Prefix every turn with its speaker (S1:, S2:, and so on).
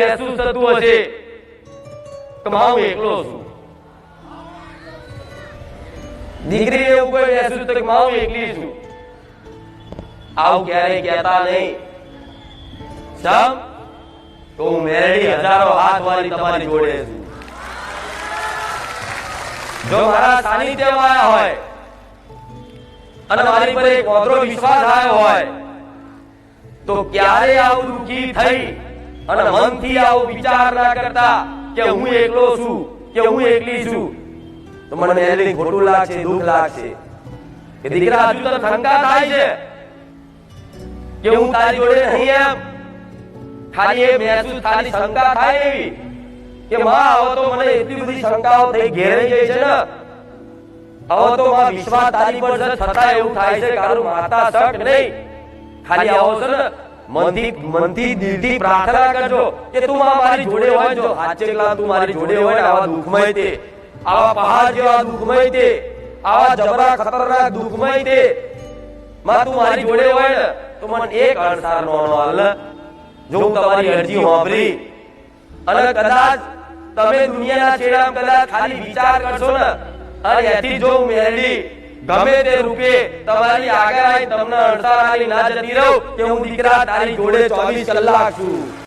S1: મહેસૂસ થતું હશે કે હું એકલો છું, દીકરી એવું કોઈ મહેસૂસ થતું કે હું એકલી છું, આવું ક્યારેય કહેતા નહીં. સમ તો હું મેરડી હજારો હાથ વાળી તમારી જોડે છું. જો મારા સાનિધ્યમાં આવ્યા હોય અને મારી પર એક ઓતરો વિશ્વાસ આવ્યો હોય તો ક્યારે આવું દુઃખી થઈ અને મનથી આવું વિચાર ના કરતા કે હું એકલો છું કે હું એકલી છું, તો મને મેરડી ખોટું લાગશે, દુઃખ લાગશે કે દીકરા હજુ તો શંકા થાય છે કે હું તારી જોડે નહીં. એમ ખાલી એ મહેસૂસ ખાલી શંકા થાય એવી કે માં હવે તો મને એટલી બધી શંકાઓ થઈ ઘેરાઈ ગઈ છે ને, હવે તો માં વિશ્વાસ તારી પર છે, છતાં એવું થાય છે કે આનું માતા શક નહીં. ખાલી આવો છે ને મનથી દિલથી પ્રાર્થના કરજો કે તું માં મારી જોડે હોય, જો આચેકલા તું મારી જોડે હોય ને આવા દુઃખમય તે, આવા પહાડ જેવા દુઃખમય તે, આવા જબરા ખતરનાક દુઃખમય તે, માં તું મારી જોડે હોય ને તો મને એક અણસાર નો હાલ. જો હું તમારી અરજી સાંભળી અને કદાચ તમે દુનિયાના છેડામાં કદાચ ખાલી વિચાર કરશો ને અને એથી જો મેરડી ગમે તે રૂપે તમારી આગળ આવી તમને અણસાર આલી ના જતી રહું કે હું દીકરા તારી જોડે 24 કલાક છું.